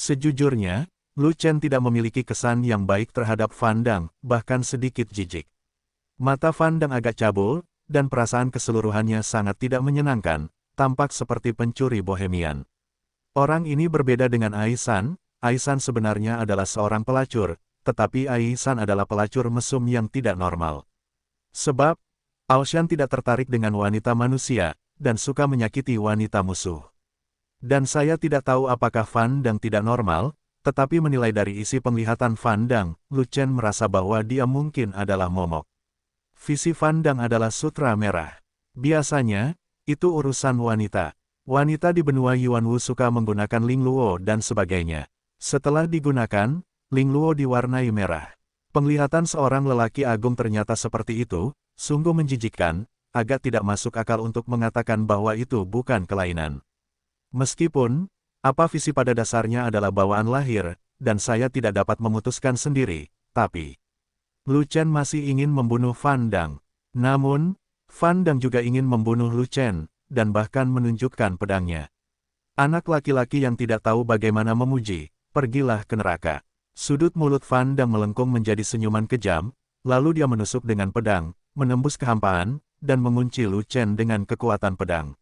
Sejujurnya, Lu Chen tidak memiliki kesan yang baik terhadap Fan Dang, bahkan sedikit jijik. Mata Fan Dang agak cabul, dan perasaan keseluruhannya sangat tidak menyenangkan, tampak seperti pencuri bohemian. Orang ini berbeda dengan Aisan. Aisan sebenarnya adalah seorang pelacur, tetapi Aisan adalah pelacur mesum yang tidak normal. Sebab, Aoshan tidak tertarik dengan wanita manusia, dan suka menyakiti wanita musuh. Dan saya tidak tahu apakah Fan Dang tidak normal, tetapi menilai dari isi penglihatan Fan Dang, Lu Chen merasa bahwa dia mungkin adalah momok. Visi Fan Dang adalah sutra merah. Biasanya, itu urusan wanita. Wanita di benua Yuanwu suka menggunakan Ling Luo dan sebagainya. Setelah digunakan, Ling Luo diwarnai merah. Penglihatan seorang lelaki agung ternyata seperti itu, sungguh menjijikkan, agak tidak masuk akal untuk mengatakan bahwa itu bukan kelainan. Meskipun, apa visi pada dasarnya adalah bawaan lahir, dan saya tidak dapat memutuskan sendiri, tapi Lu Chen masih ingin membunuh Fan Dang. Namun, Fan Dang juga ingin membunuh Lu Chen, dan bahkan menunjukkan pedangnya. Anak laki-laki yang tidak tahu bagaimana memuji, pergilah ke neraka. Sudut mulut Fan Dang melengkung menjadi senyuman kejam, lalu dia menusuk dengan pedang, menembus kehampaan, dan mengunci Lu Chen dengan kekuatan pedang.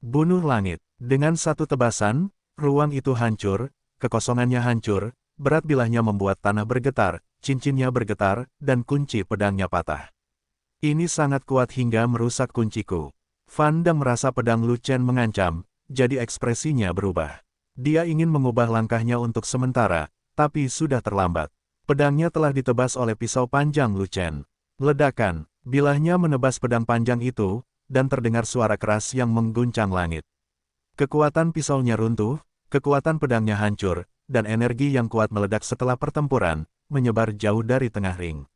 Bunuh langit. Dengan satu tebasan, ruang itu hancur, kekosongannya hancur, berat bilahnya membuat tanah bergetar, cincinnya bergetar, dan kunci pedangnya patah. Ini sangat kuat hingga merusak kunciku. Fan Dang merasa pedang Lu Chen mengancam, jadi ekspresinya berubah. Dia ingin mengubah langkahnya untuk sementara, tapi sudah terlambat. Pedangnya telah ditebas oleh pisau panjang Lu Chen. Ledakan, bilahnya menebas pedang panjang itu, dan terdengar suara keras yang mengguncang langit. Kekuatan pisaunya runtuh, kekuatan pedangnya hancur, dan energi yang kuat meledak setelah pertempuran, menyebar jauh dari tengah ring.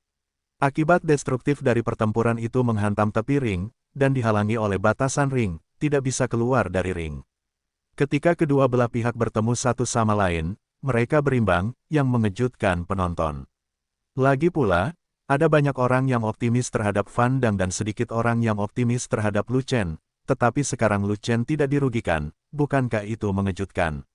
Akibat destruktif dari pertempuran itu menghantam tepi ring, dan dihalangi oleh batasan ring, tidak bisa keluar dari ring. Ketika kedua belah pihak bertemu satu sama lain, mereka berimbang, yang mengejutkan penonton. Lagi pula, ada banyak orang yang optimis terhadap Fan Dang dan sedikit orang yang optimis terhadap Lu Chen. Tetapi sekarang Lu Chen tidak dirugikan, bukankah itu mengejutkan?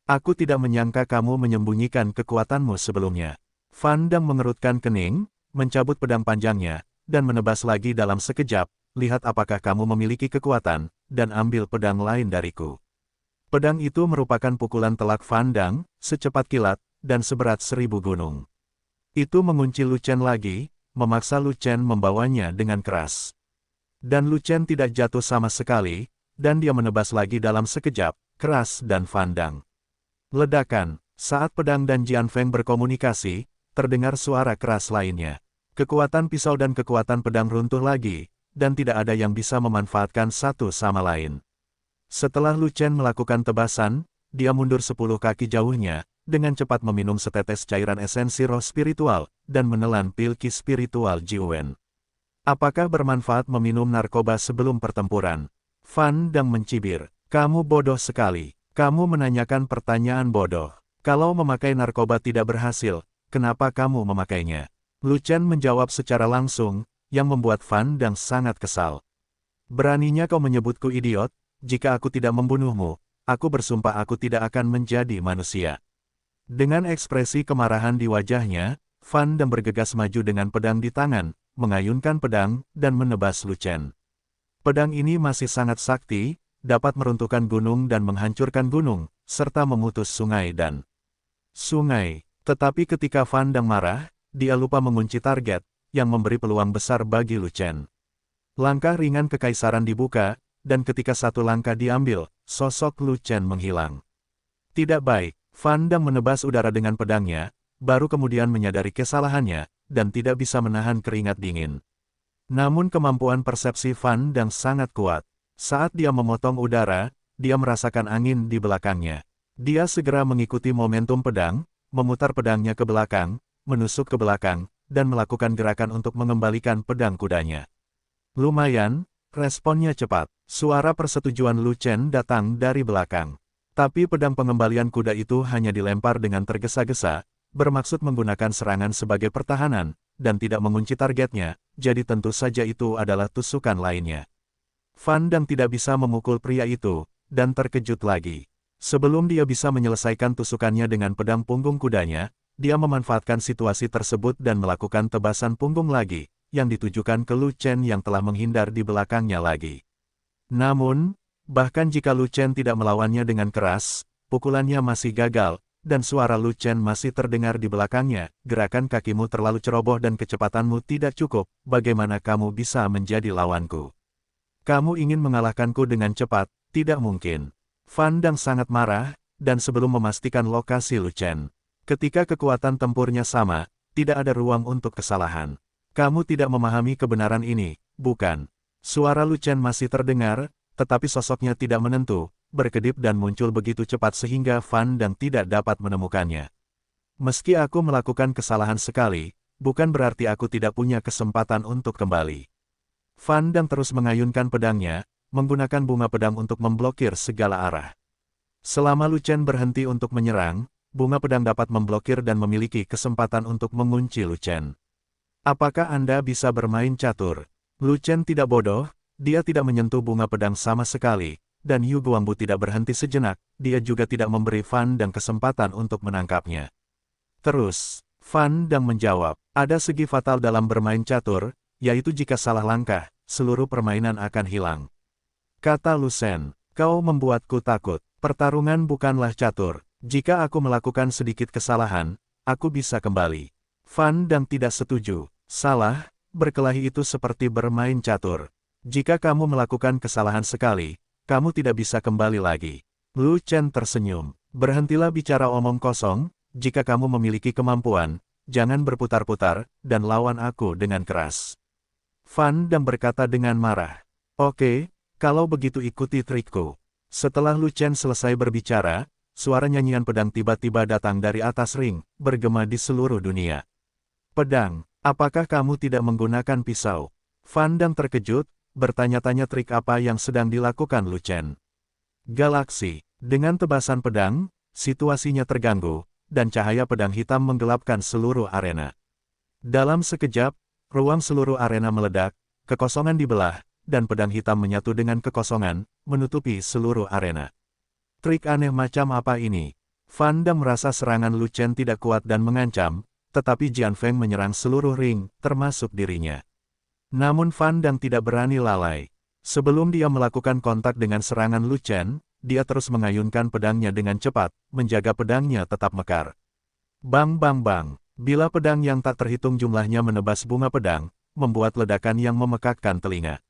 Aku tidak menyangka kamu menyembunyikan kekuatanmu sebelumnya. Fan Dang mengerutkan kening, mencabut pedang panjangnya, dan menebas lagi dalam sekejap, lihat apakah kamu memiliki kekuatan, dan ambil pedang lain dariku. Pedang itu merupakan pukulan telak Fan Dang, secepat kilat, dan seberat 1000 gunung. Itu mengunci Lu Chen lagi, memaksa Lu Chen membawanya dengan keras. Dan Lu Chen tidak jatuh sama sekali, dan dia menebas lagi dalam sekejap, keras dan Fan Dang. Ledakan, saat pedang dan Jian Feng berkomunikasi, terdengar suara keras lainnya. Kekuatan pisau dan kekuatan pedang runtuh lagi, dan tidak ada yang bisa memanfaatkan satu sama lain. Setelah Lu Chen melakukan tebasan, dia mundur 10 kaki jauhnya, dengan cepat meminum setetes cairan esensi roh spiritual, dan menelan pil ki spiritual Jiwen. Apakah bermanfaat meminum narkoba sebelum pertempuran? Fan Dang mencibir. Kamu bodoh sekali. Kamu menanyakan pertanyaan bodoh. Kalau memakai narkoba tidak berhasil, kenapa kamu memakainya? Lu Chen menjawab secara langsung, yang membuat Fan Dang sangat kesal. Beraninya kau menyebutku idiot? Jika aku tidak membunuhmu, aku bersumpah aku tidak akan menjadi manusia. Dengan ekspresi kemarahan di wajahnya, Fan Dang bergegas maju dengan pedang di tangan, mengayunkan pedang, dan menebas Lu Chen. Pedang ini masih sangat sakti, dapat meruntuhkan gunung dan menghancurkan gunung, serta memutus sungai dan sungai. Tetapi ketika Fan Dang marah, dia lupa mengunci target, yang memberi peluang besar bagi Lu Chen. Langkah ringan kekaisaran dibuka, dan ketika satu langkah diambil, sosok Lu Chen menghilang. Tidak baik, Fan Dang menebas udara dengan pedangnya, baru kemudian menyadari kesalahannya, dan tidak bisa menahan keringat dingin. Namun kemampuan persepsi Fan Dang sangat kuat. Saat dia memotong udara, dia merasakan angin di belakangnya. Dia segera mengikuti momentum pedang, memutar pedangnya ke belakang, menusuk ke belakang, dan melakukan gerakan untuk mengembalikan pedang kudanya. Lumayan, responnya cepat. Suara persetujuan Lu Chen datang dari belakang. Tapi pedang pengembalian kuda itu hanya dilempar dengan tergesa-gesa, bermaksud menggunakan serangan sebagai pertahanan, dan tidak mengunci targetnya, jadi tentu saja itu adalah tusukan lainnya. Fan Dang tidak bisa memukul pria itu, dan terkejut lagi. Sebelum dia bisa menyelesaikan tusukannya dengan pedang punggung kudanya, dia memanfaatkan situasi tersebut dan melakukan tebasan punggung lagi, yang ditujukan ke Lu Chen yang telah menghindar di belakangnya lagi. Namun, bahkan jika Lu Chen tidak melawannya dengan keras, pukulannya masih gagal, dan suara Lu Chen masih terdengar di belakangnya. Gerakan kakimu terlalu ceroboh dan kecepatanmu tidak cukup, bagaimana kamu bisa menjadi lawanku? Kamu ingin mengalahkanku dengan cepat, tidak mungkin. Fan Dang sangat marah, dan sebelum memastikan lokasi Lu Chen, ketika kekuatan tempurnya sama, tidak ada ruang untuk kesalahan. Kamu tidak memahami kebenaran ini, bukan? Suara Lu Chen masih terdengar, tetapi sosoknya tidak menentu, berkedip dan muncul begitu cepat sehingga Fan Dang tidak dapat menemukannya. Meski aku melakukan kesalahan sekali, bukan berarti aku tidak punya kesempatan untuk kembali. Fan Dang terus mengayunkan pedangnya, menggunakan bunga pedang untuk memblokir segala arah. Selama Lu Chen berhenti untuk menyerang, bunga pedang dapat memblokir dan memiliki kesempatan untuk mengunci Lu Chen. Apakah Anda bisa bermain catur? Lu Chen tidak bodoh, dia tidak menyentuh bunga pedang sama sekali, dan Yu Guangbu tidak berhenti sejenak, dia juga tidak memberi Fan Dang kesempatan untuk menangkapnya. Terus, Fan Dang menjawab, ada segi fatal dalam bermain catur, yaitu jika salah langkah, seluruh permainan akan hilang. Kata Lu Shen, kau membuatku takut, pertarungan bukanlah catur, jika aku melakukan sedikit kesalahan, aku bisa kembali. Fan Dang tidak setuju, salah, berkelahi itu seperti bermain catur. Jika kamu melakukan kesalahan sekali, kamu tidak bisa kembali lagi. Lu Chen tersenyum, berhentilah bicara omong kosong, jika kamu memiliki kemampuan, jangan berputar-putar, dan lawan aku dengan keras. Fan Dang berkata dengan marah. Oke, kalau begitu ikuti trikku. Setelah Lu Chen selesai berbicara, suara nyanyian pedang tiba-tiba datang dari atas ring, bergema di seluruh dunia. Pedang, apakah kamu tidak menggunakan pisau? Fan Dang terkejut, bertanya-tanya trik apa yang sedang dilakukan Lu Chen. Galaksi, dengan tebasan pedang, situasinya terganggu, dan cahaya pedang hitam menggelapkan seluruh arena. Dalam sekejap, ruang seluruh arena meledak, kekosongan dibelah, dan pedang hitam menyatu dengan kekosongan, menutupi seluruh arena. Trik aneh macam apa ini? Fan Dang merasa serangan Lu Chen tidak kuat dan mengancam, tetapi Jian Feng menyerang seluruh ring, termasuk dirinya. Namun Fan Dang tidak berani lalai. Sebelum dia melakukan kontak dengan serangan Lu Chen, dia terus mengayunkan pedangnya dengan cepat, menjaga pedangnya tetap mekar. Bang bang bang. Bila pedang yang tak terhitung jumlahnya menebas bunga pedang, membuat ledakan yang memekakkan telinga.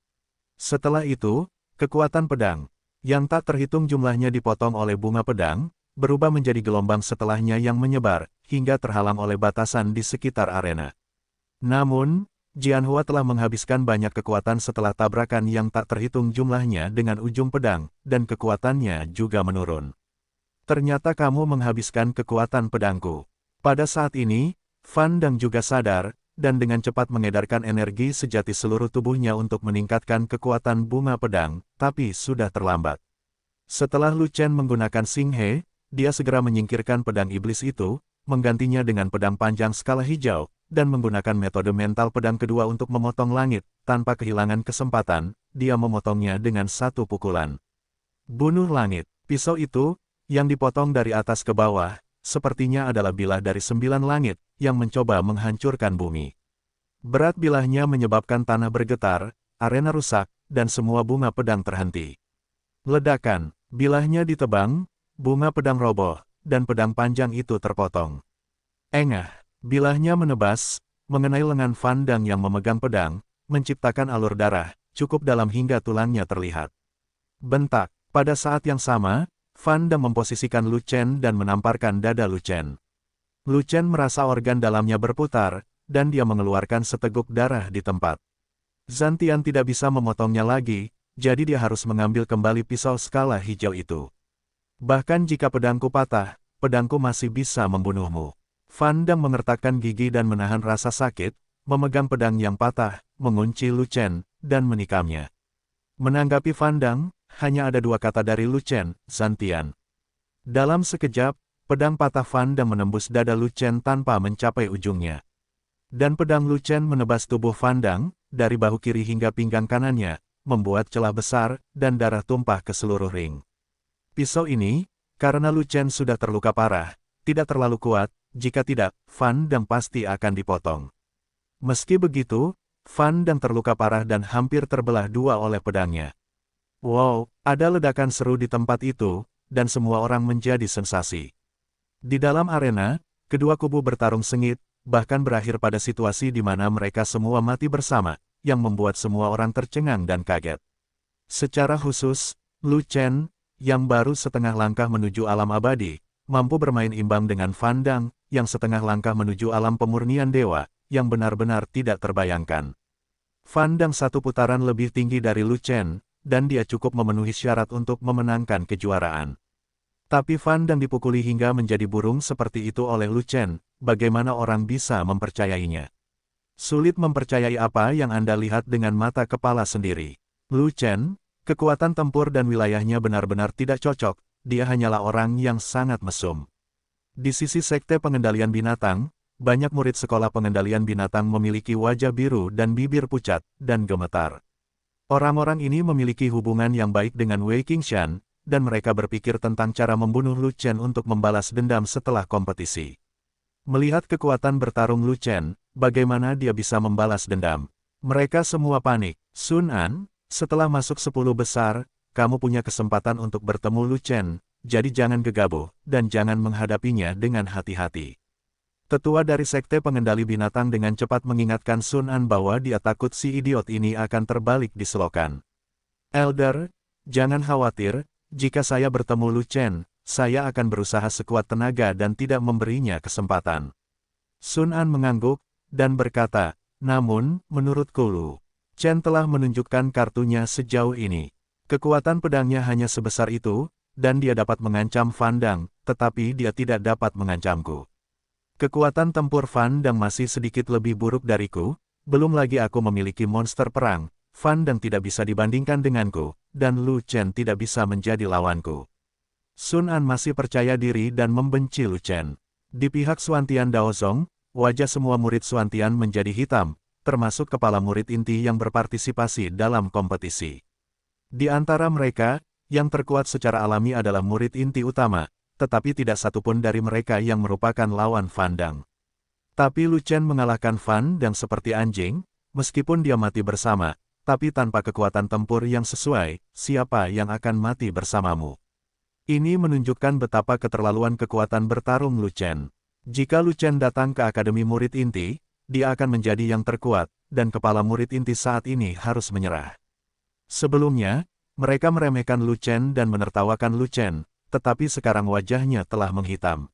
Setelah itu, kekuatan pedang, yang tak terhitung jumlahnya dipotong oleh bunga pedang, berubah menjadi gelombang setelahnya yang menyebar, hingga terhalang oleh batasan di sekitar arena. Namun, Jianhua telah menghabiskan banyak kekuatan setelah tabrakan yang tak terhitung jumlahnya dengan ujung pedang, dan kekuatannya juga menurun. Ternyata kamu menghabiskan kekuatan pedangku. Pada saat ini, Fan Dang juga sadar, dan dengan cepat mengedarkan energi sejati seluruh tubuhnya untuk meningkatkan kekuatan bunga pedang, tapi sudah terlambat. Setelah Lu Chen menggunakan Xing He, dia segera menyingkirkan pedang iblis itu, menggantinya dengan pedang panjang skala hijau, dan menggunakan metode mental pedang kedua untuk memotong langit, tanpa kehilangan kesempatan, dia memotongnya dengan satu pukulan. Bunuh langit, pisau itu, yang dipotong dari atas ke bawah, sepertinya adalah bilah dari 9 langit, yang mencoba menghancurkan bumi. Berat bilahnya menyebabkan tanah bergetar, arena rusak, dan semua bunga pedang terhenti. Ledakan, bilahnya ditebang, bunga pedang roboh, dan pedang panjang itu terpotong. Engah, bilahnya menebas, mengenai lengan Fan Dang yang memegang pedang, menciptakan alur darah, cukup dalam hingga tulangnya terlihat. Bentak, pada saat yang sama, Fan Dang memposisikan Lu Chen dan menamparkan dada Lu Chen. Lu Chen merasa organ dalamnya berputar, dan dia mengeluarkan seteguk darah di tempat. Zantian tidak bisa memotongnya lagi, jadi dia harus mengambil kembali pisau skala hijau itu. Bahkan jika pedangku patah, pedangku masih bisa membunuhmu. Fan Dang mengertakkan gigi dan menahan rasa sakit, memegang pedang yang patah, mengunci Lu Chen, dan menikamnya. Menanggapi Fan Dang, hanya ada dua kata dari Lu Chen, Zantian. Dalam sekejap, pedang patah Fan Dang menembus dada Lu Chen tanpa mencapai ujungnya. Dan pedang Lu Chen menebas tubuh Fan Dang, dari bahu kiri hingga pinggang kanannya, membuat celah besar, dan darah tumpah ke seluruh ring. Pisau ini, Karena Lu Chen sudah terluka parah, tidak terlalu kuat, jika tidak, Fan Dang pasti akan dipotong. Meski begitu, Fan Dang terluka parah dan hampir terbelah dua oleh pedangnya. Wow, ada ledakan seru di tempat itu, dan semua orang menjadi sensasi. Di dalam arena, kedua kubu bertarung sengit, bahkan berakhir pada situasi di mana mereka semua mati bersama, yang membuat semua orang tercengang dan kaget. Secara khusus, Lu Chen, yang baru setengah langkah menuju alam abadi, mampu bermain imbang dengan Fan Dang, yang setengah langkah menuju alam pemurnian dewa, yang benar-benar tidak terbayangkan. Fan Dang satu putaran lebih tinggi dari Lu Chen, dan dia cukup memenuhi syarat untuk memenangkan kejuaraan. Tapi Fan Dang dipukuli hingga menjadi burung seperti itu oleh Lu Chen, bagaimana orang bisa mempercayainya? Sulit mempercayai apa yang Anda lihat dengan mata kepala sendiri. Lu Chen, kekuatan tempur dan wilayahnya benar-benar tidak cocok, dia hanyalah orang yang sangat mesum. Di sisi sekte pengendalian binatang, banyak murid sekolah pengendalian binatang memiliki wajah biru dan bibir pucat, dan gemetar. Orang-orang ini memiliki hubungan yang baik dengan Wei Qingshan, dan mereka berpikir tentang cara membunuh Lu Chen untuk membalas dendam setelah kompetisi. Melihat kekuatan bertarung Lu Chen, bagaimana dia bisa membalas dendam? Mereka semua panik. Sun An, setelah masuk 10 besar, kamu punya kesempatan untuk bertemu Lu Chen, jadi jangan gegabah, dan jangan menghadapinya dengan hati-hati. Tetua dari Sekte Pengendali Binatang dengan cepat mengingatkan Sun An bahwa dia takut si idiot ini akan terbalik di selokan. Elder, jangan khawatir, jika saya bertemu Lu Chen, saya akan berusaha sekuat tenaga dan tidak memberinya kesempatan. Sun An mengangguk, dan berkata, namun, menurutku Lu Chen telah menunjukkan kartunya sejauh ini. Kekuatan pedangnya hanya sebesar itu, dan dia dapat mengancam Fan Dang, tetapi dia tidak dapat mengancamku. Kekuatan tempur Fan Dang masih sedikit lebih buruk dariku, belum lagi aku memiliki monster perang, Fan Dang tidak bisa dibandingkan denganku, dan Lu Chen tidak bisa menjadi lawanku. Sun An masih percaya diri dan membenci Lu Chen. Di pihak Xuantian Daozong, wajah semua murid Xuantian menjadi hitam, termasuk kepala murid inti yang berpartisipasi dalam kompetisi. Di antara mereka, yang terkuat secara alami adalah murid inti utama, tetapi tidak satupun dari mereka yang merupakan lawan Fan Dang. Tapi Lu Chen mengalahkan Fan Dang seperti anjing, meskipun dia mati bersama, tapi tanpa kekuatan tempur yang sesuai, siapa yang akan mati bersamamu? Ini menunjukkan betapa keterlaluan kekuatan bertarung Lu Chen. Jika Lu Chen datang ke Akademi Murid Inti, dia akan menjadi yang terkuat, dan kepala murid inti saat ini harus menyerah. Sebelumnya, mereka meremehkan Lu Chen dan menertawakan Lu Chen, tetapi sekarang wajahnya telah menghitam.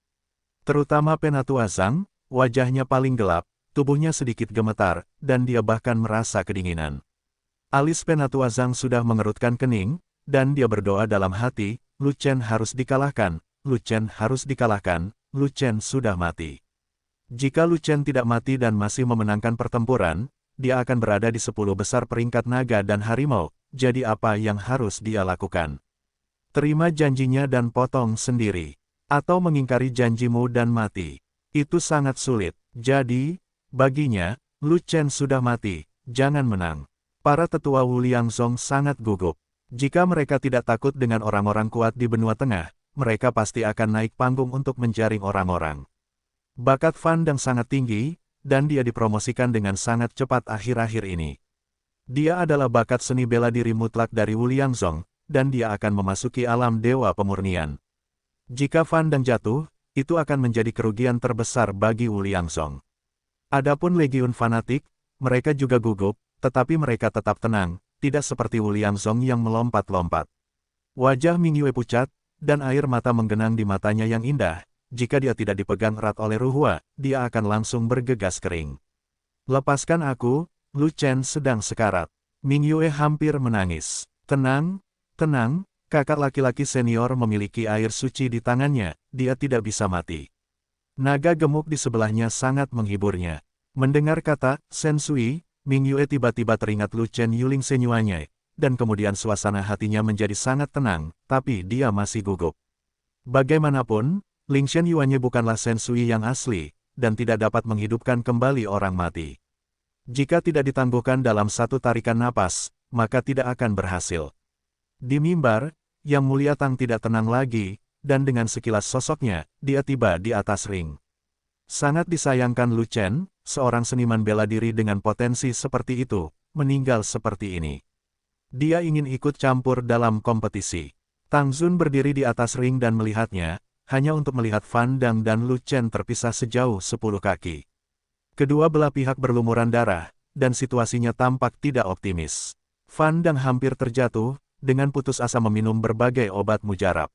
Terutama Penatua Zhang, wajahnya paling gelap, tubuhnya sedikit gemetar, dan dia bahkan merasa kedinginan. Alis Penatua Zhang sudah mengerutkan kening, dan dia berdoa dalam hati, Lu Chen harus dikalahkan, Lu Chen harus dikalahkan, Lu Chen sudah mati. Jika Lu Chen tidak mati dan masih memenangkan pertempuran, dia akan berada di 10 besar peringkat naga dan harimau, jadi apa yang harus dia lakukan? Terima janjinya dan potong sendiri. Atau mengingkari janjimu dan mati. Itu sangat sulit. Jadi, baginya, Lu Chen sudah mati, jangan menang. Para tetua Wu Liangzong sangat gugup. Jika mereka tidak takut dengan orang-orang kuat di benua tengah, mereka pasti akan naik panggung untuk menjaring orang-orang. Bakat Fan Dang sangat tinggi, dan dia dipromosikan dengan sangat cepat akhir-akhir ini. Dia adalah bakat seni bela diri mutlak dari Wu Liangzong, dan dia akan memasuki alam dewa pemurnian. Jika Fan Dang jatuh, itu akan menjadi kerugian terbesar bagi Wu Liangzong. Adapun legiun fanatik, mereka juga gugup, tetapi mereka tetap tenang, tidak seperti Wu Liangzong yang melompat-lompat. Wajah Ming Yue pucat, dan air mata menggenang di matanya yang indah. Jika dia tidak dipegang erat oleh Ruhua, dia akan langsung bergegas kering. Lepaskan aku, Lu Chen sedang sekarat. Ming Yue hampir menangis. Tenang, tenang, kakak laki-laki senior memiliki air suci di tangannya, dia tidak bisa mati. Naga gemuk di sebelahnya sangat menghiburnya. Mendengar kata, Sensui, Ming Yue tiba-tiba teringat Lu Chen Yuling senyuannya, dan kemudian suasana hatinya menjadi sangat tenang, tapi dia masih gugup. Bagaimanapun, Lingshen Yuanyi bukanlah Sensui yang asli, dan tidak dapat menghidupkan kembali orang mati. Jika tidak ditangguhkan dalam satu tarikan napas, maka tidak akan berhasil. Di mimbar, Yang Mulia Tang tidak tenang lagi, dan dengan sekilas sosoknya, dia tiba di atas ring. Sangat disayangkan Lu Chen, seorang seniman bela diri dengan potensi seperti itu, meninggal seperti ini. Dia ingin ikut campur dalam kompetisi. Tang Xun berdiri di atas ring dan melihatnya, hanya untuk melihat Fan Dang dan Lu Chen terpisah sejauh 10 kaki. Kedua belah pihak berlumuran darah, dan situasinya tampak tidak optimis. Fan Dang hampir terjatuh, dengan putus asa meminum berbagai obat mujarab.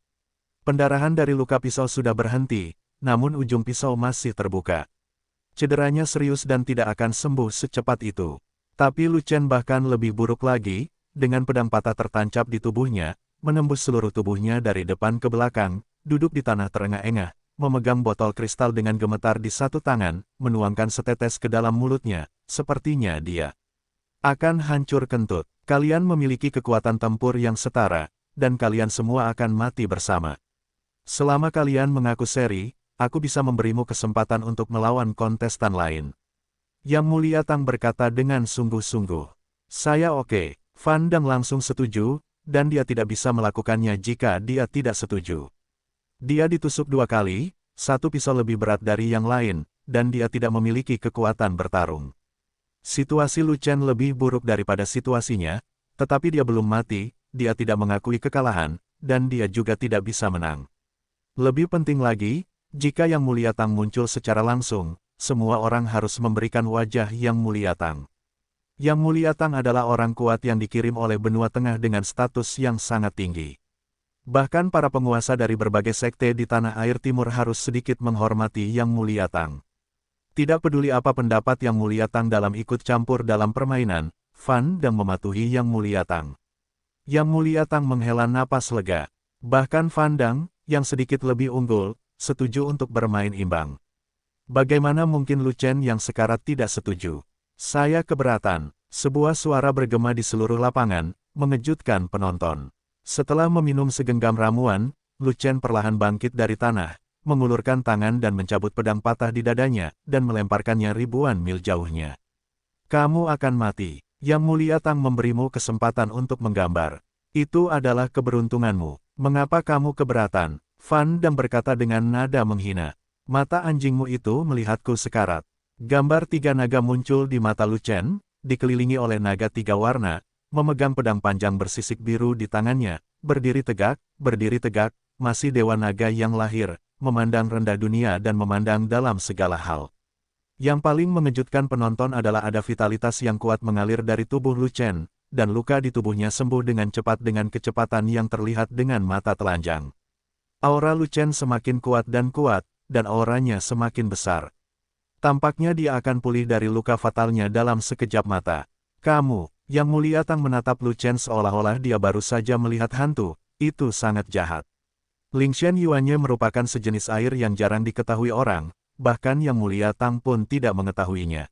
Pendarahan dari luka pisau sudah berhenti, namun ujung pisau masih terbuka. Cederanya serius dan tidak akan sembuh secepat itu. Tapi Lu Chen bahkan lebih buruk lagi, dengan pedang patah tertancap di tubuhnya, menembus seluruh tubuhnya dari depan ke belakang, duduk di tanah terengah-engah, memegang botol kristal dengan gemetar di satu tangan, menuangkan setetes ke dalam mulutnya, sepertinya dia akan hancur kentut. Kalian memiliki kekuatan tempur yang setara, dan kalian semua akan mati bersama. Selama kalian mengaku seri, aku bisa memberimu kesempatan untuk melawan kontestan lain. Yang Mulia Tang berkata dengan sungguh-sungguh. Saya oke. Fan Dang langsung setuju, dan dia tidak bisa melakukannya jika dia tidak setuju. Dia ditusuk 2 kali, satu pisau lebih berat dari yang lain, dan dia tidak memiliki kekuatan bertarung. Situasi Lu Chen lebih buruk daripada situasinya, tetapi dia belum mati, dia tidak mengakui kekalahan, dan dia juga tidak bisa menang. Lebih penting lagi, jika Yang Mulia Tang muncul secara langsung, semua orang harus memberikan wajah Yang Mulia Tang. Yang Mulia Tang adalah orang kuat yang dikirim oleh benua tengah dengan status yang sangat tinggi. Bahkan para penguasa dari berbagai sekte di tanah air timur harus sedikit menghormati Yang Mulia Tang. Tidak peduli apa pendapat Yang Mulia Tang dalam ikut campur dalam permainan, Fan Dang mematuhi Yang Mulia Tang. Yang Mulia Tang menghela napas lega. Bahkan Fan Dang, yang sedikit lebih unggul, setuju untuk bermain imbang. Bagaimana mungkin Lu Chen yang sekarat tidak setuju? Saya keberatan. Sebuah suara bergema di seluruh lapangan, mengejutkan penonton. Setelah meminum segenggam ramuan, Lu Chen perlahan bangkit dari tanah, mengulurkan tangan dan mencabut pedang patah di dadanya, dan melemparkannya ribuan mil jauhnya. Kamu akan mati. Yang Mulia Tang memberimu kesempatan untuk menggambar. Itu adalah keberuntunganmu. Mengapa kamu keberatan? Fan Dang berkata dengan nada menghina. Mata anjingmu itu melihatku sekarat. Gambar 3 naga muncul di mata Lu Chen, dikelilingi oleh naga 3 warna, memegang pedang panjang bersisik biru di tangannya, berdiri tegak, masih dewa naga yang lahir, memandang rendah dunia dan memandang dalam segala hal. Yang paling mengejutkan penonton adalah ada vitalitas yang kuat mengalir dari tubuh Lu Chen, dan luka di tubuhnya sembuh dengan cepat dengan kecepatan yang terlihat dengan mata telanjang. Aura Lu Chen semakin kuat, dan auranya semakin besar. Tampaknya dia akan pulih dari luka fatalnya dalam sekejap mata. Kamu, Yang Mulia Tang menatap Lu Chen seolah-olah dia baru saja melihat hantu, itu sangat jahat. Lingshan Yuannya merupakan sejenis air yang jarang diketahui orang, bahkan Yang Mulia Tang pun tidak mengetahuinya.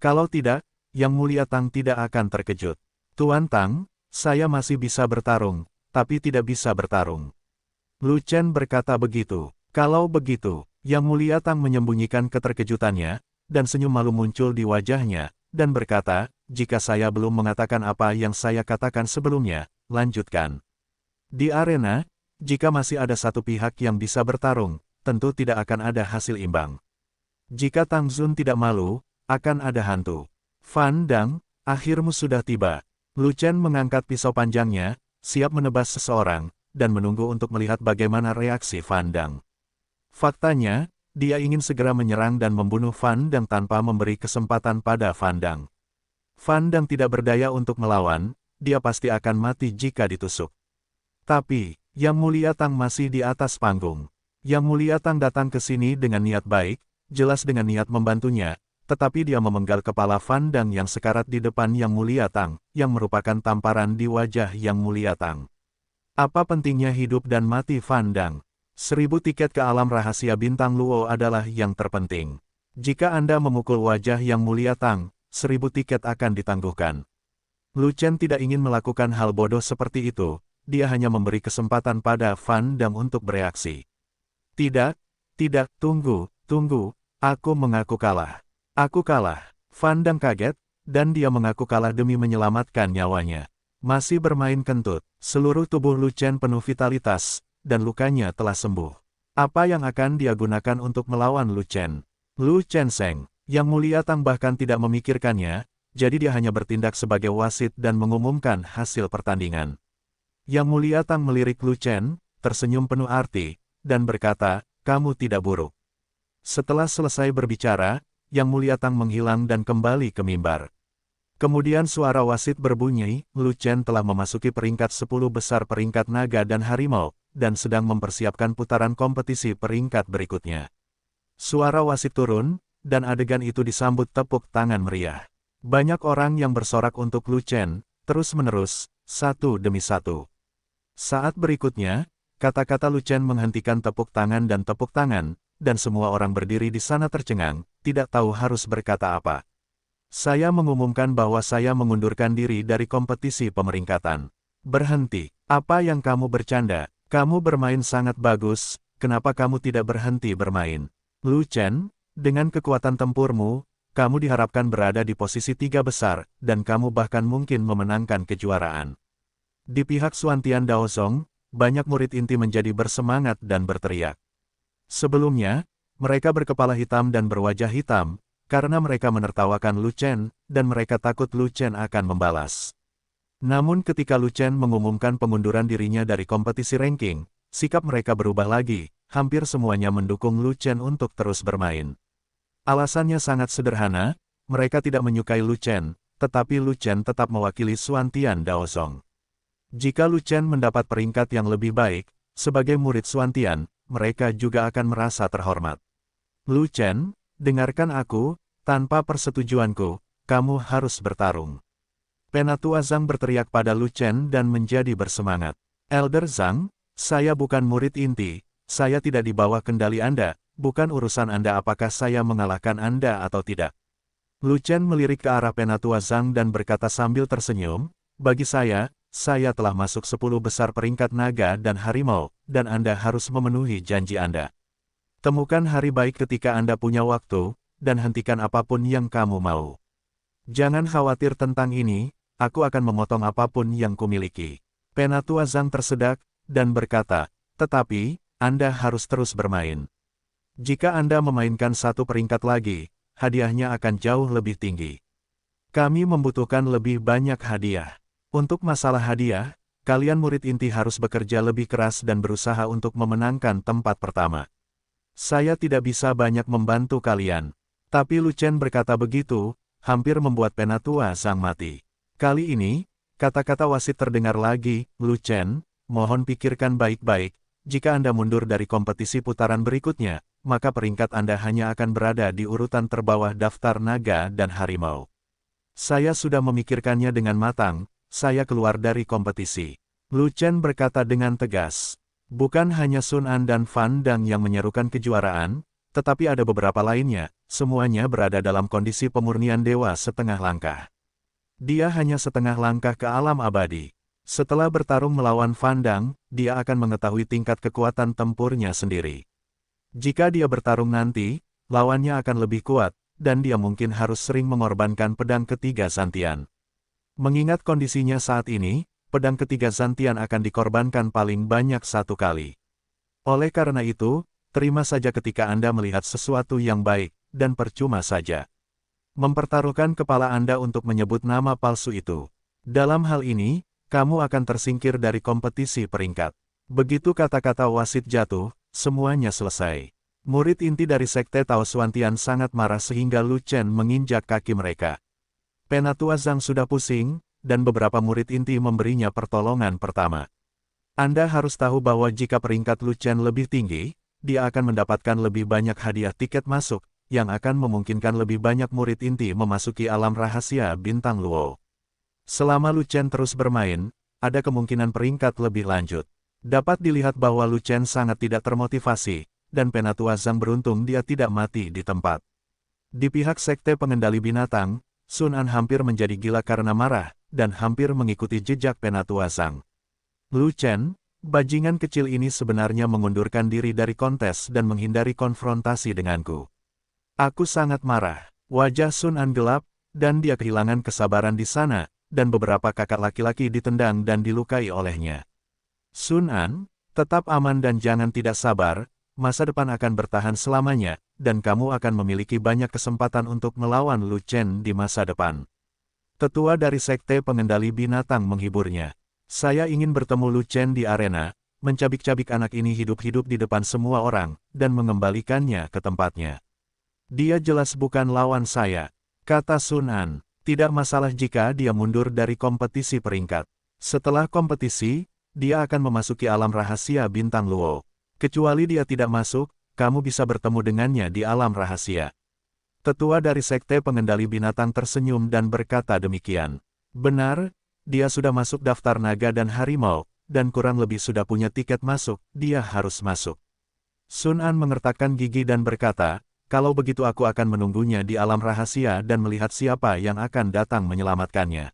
Kalau tidak, Yang Mulia Tang tidak akan terkejut. Tuan Tang, saya masih bisa bertarung, tapi tidak bisa bertarung. Lu Chen berkata begitu. Kalau begitu, Yang Mulia Tang menyembunyikan keterkejutannya, dan senyum malu muncul di wajahnya, dan berkata, jika saya belum mengatakan apa yang saya katakan sebelumnya, lanjutkan. Di arena, jika masih ada satu pihak yang bisa bertarung, tentu tidak akan ada hasil imbang. Jika Tang Xun tidak malu, akan ada hantu. Fan Dang, akhirmu sudah tiba. Lu Chen mengangkat pisau panjangnya, siap menebas seseorang, dan menunggu untuk melihat bagaimana reaksi Fan Dang. Faktanya, dia ingin segera menyerang dan membunuh Fan Dang tanpa memberi kesempatan pada Fan Dang. Fan Dang tidak berdaya untuk melawan, dia pasti akan mati jika ditusuk. Tapi, Yang Mulia Tang masih di atas panggung. Yang Mulia Tang datang ke sini dengan niat baik, jelas dengan niat membantunya, tetapi dia memenggal kepala Fan Dang yang sekarat di depan Yang Mulia Tang, yang merupakan tamparan di wajah Yang Mulia Tang. Apa pentingnya hidup dan mati Fan Dang? 1000 tiket ke alam rahasia bintang Luo adalah yang terpenting. Jika Anda memukul wajah Yang Mulia Tang, 1000 tiket akan ditangguhkan. Lu Chen tidak ingin melakukan hal bodoh seperti itu, dia hanya memberi kesempatan pada Fan Dang untuk bereaksi. Tidak, tunggu, aku mengaku kalah. Aku kalah. Fan Dang kaget, dan dia mengaku kalah demi menyelamatkan nyawanya. Masih bermain kentut, seluruh tubuh Lu Chen penuh vitalitas, dan lukanya telah sembuh. Apa yang akan dia gunakan untuk melawan Lu Chen? Lu Chen Sheng, Yang Mulia Tang bahkan tidak memikirkannya, jadi dia hanya bertindak sebagai wasit dan mengumumkan hasil pertandingan. Yang Mulia Tang melirik Lu Chen, tersenyum penuh arti, dan berkata, "Kamu tidak buruk." Setelah selesai berbicara, Yang Mulia Tang menghilang dan kembali ke mimbar. Kemudian suara wasit berbunyi, Lu Chen telah memasuki peringkat 10 besar peringkat naga dan harimau, dan sedang mempersiapkan putaran kompetisi peringkat berikutnya. Suara wasit turun, dan adegan itu disambut tepuk tangan meriah. Banyak orang yang bersorak untuk Lu Chen, terus-menerus, satu demi satu. Saat berikutnya, kata-kata Lu Chen menghentikan tepuk tangan, dan semua orang berdiri di sana tercengang, tidak tahu harus berkata apa. "Saya mengumumkan bahwa saya mengundurkan diri dari kompetisi pemeringkatan." "Berhenti. Apa yang kamu bercanda? Kamu bermain sangat bagus, kenapa kamu tidak berhenti bermain?" "Lu Chen, dengan kekuatan tempurmu, kamu diharapkan berada di posisi 3 besar, dan kamu bahkan mungkin memenangkan kejuaraan." Di pihak Xuantian Daozong, banyak murid inti menjadi bersemangat dan berteriak. Sebelumnya, mereka berkepala hitam dan berwajah hitam, karena mereka menertawakan Lu Chen, dan mereka takut Lu Chen akan membalas. Namun ketika Lu Chen mengumumkan pengunduran dirinya dari kompetisi ranking, sikap mereka berubah lagi, hampir semuanya mendukung Lu Chen untuk terus bermain. Alasannya sangat sederhana, mereka tidak menyukai Lu Chen, tetapi Lu Chen tetap mewakili Xuantian Daozong. Jika Lu Chen mendapat peringkat yang lebih baik, sebagai murid Xuantian, mereka juga akan merasa terhormat. "Lu Chen, dengarkan aku, tanpa persetujuanku, kamu harus bertarung." Penatua Zhang berteriak pada Lu Chen dan menjadi bersemangat. "Elder Zhang, saya bukan murid inti, saya tidak di bawah kendali Anda, bukan urusan Anda apakah saya mengalahkan Anda atau tidak." Lu Chen melirik ke arah Penatua Zhang dan berkata sambil tersenyum, "Bagi saya telah masuk 10 besar peringkat naga dan harimau, dan Anda harus memenuhi janji Anda. Temukan hari baik ketika Anda punya waktu, dan hentikan apapun yang kamu mau. Jangan khawatir tentang ini, aku akan memotong apapun yang kumiliki." Penatua Zhang tersedak, dan berkata, "Tetapi, Anda harus terus bermain. Jika Anda memainkan satu peringkat lagi, hadiahnya akan jauh lebih tinggi. Kami membutuhkan lebih banyak hadiah. Untuk masalah hadiah, kalian murid inti harus bekerja lebih keras dan berusaha untuk memenangkan tempat pertama. Saya tidak bisa banyak membantu kalian." Tapi Lu Chen berkata begitu, hampir membuat Penatua Zhang mati. Kali ini, kata-kata wasit terdengar lagi, "Lu Chen, mohon pikirkan baik-baik, jika Anda mundur dari kompetisi putaran berikutnya, maka peringkat Anda hanya akan berada di urutan terbawah daftar naga dan harimau. Saya sudah memikirkannya dengan matang, saya keluar dari kompetisi." Lu Chen berkata dengan tegas. Bukan hanya Sun An dan Fan Dang yang menyerukan kejuaraan, tetapi ada beberapa lainnya, semuanya berada dalam kondisi pemurnian dewa setengah langkah. Dia hanya setengah langkah ke alam abadi. Setelah bertarung melawan Fan Dang, dia akan mengetahui tingkat kekuatan tempurnya sendiri. Jika dia bertarung nanti, lawannya akan lebih kuat, dan dia mungkin harus sering mengorbankan pedang ketiga Zantian. Mengingat kondisinya saat ini, pedang ketiga Zantian akan dikorbankan paling banyak 1 kali. Oleh karena itu, terima saja ketika Anda melihat sesuatu yang baik, dan percuma saja mempertaruhkan kepala Anda untuk menyebut nama palsu itu. Dalam hal ini, kamu akan tersingkir dari kompetisi peringkat. Begitu kata-kata wasit jatuh, semuanya selesai. Murid inti dari Sekte Tao Xuantian sangat marah sehingga Lu Chen menginjak kaki mereka. Penatua Zhang sudah pusing, dan beberapa murid inti memberinya pertolongan pertama. Anda harus tahu bahwa jika peringkat Lu Chen lebih tinggi, dia akan mendapatkan lebih banyak hadiah tiket masuk, yang akan memungkinkan lebih banyak murid inti memasuki alam rahasia bintang Luo. Selama Lu Chen terus bermain, ada kemungkinan peringkat lebih lanjut. Dapat dilihat bahwa Lu Chen sangat tidak termotivasi, dan Penatua Zhang beruntung dia tidak mati di tempat. Di pihak Sekte Pengendali Binatang, Sun An hampir menjadi gila karena marah, dan hampir mengikuti jejak Penatua Zhang. "Lu Chen, bajingan kecil ini sebenarnya mengundurkan diri dari kontes dan menghindari konfrontasi denganku. Aku sangat marah." Wajah Sun An gelap, dan dia kehilangan kesabaran di sana, dan beberapa kakak laki-laki ditendang dan dilukai olehnya. "Sun An, Tetap aman dan jangan tidak sabar, masa depan akan bertahan selamanya, dan kamu akan memiliki banyak kesempatan untuk melawan Lu Chen di masa depan. Tetua dari Sekte Pengendali Binatang menghiburnya. Saya ingin bertemu Lu Chen di arena, mencabik-cabik anak ini hidup-hidup di depan semua orang, dan mengembalikannya ke tempatnya. Dia jelas bukan lawan saya, kata Sun An. Tidak masalah jika dia mundur dari kompetisi peringkat. Setelah kompetisi, dia akan memasuki alam rahasia bintang Luo. Kecuali dia tidak masuk, kamu bisa bertemu dengannya di alam rahasia. Tetua dari Sekte Pengendali Binatang tersenyum dan berkata demikian. Benar, dia sudah masuk daftar naga dan harimau, dan kurang lebih sudah punya tiket masuk, dia harus masuk. Sun An mengertakkan gigi dan berkata, kalau begitu aku akan menunggunya di alam rahasia dan melihat siapa yang akan datang menyelamatkannya.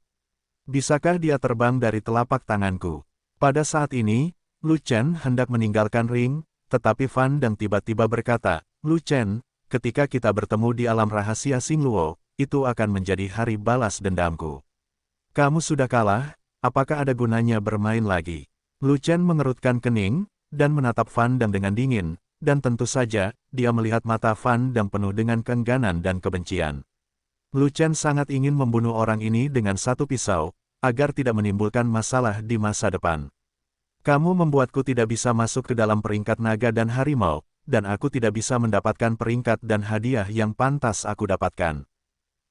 Bisakah dia terbang dari telapak tanganku? Pada saat ini, Lu Chen hendak meninggalkan ring, tetapi Fan Dang tiba-tiba berkata, Lu Chen, ketika kita bertemu di alam rahasia Xingluo, itu akan menjadi hari balas dendamku. Kamu sudah kalah, apakah ada gunanya bermain lagi? Lu Chen mengerutkan kening, dan menatap Fan Dang dengan dingin, dan tentu saja, dia melihat mata Fan Dang penuh dengan keengganan dan kebencian. Lu Chen sangat ingin membunuh orang ini dengan satu pisau, agar tidak menimbulkan masalah di masa depan. Kamu membuatku tidak bisa masuk ke dalam peringkat naga dan harimau, dan aku tidak bisa mendapatkan peringkat dan hadiah yang pantas aku dapatkan.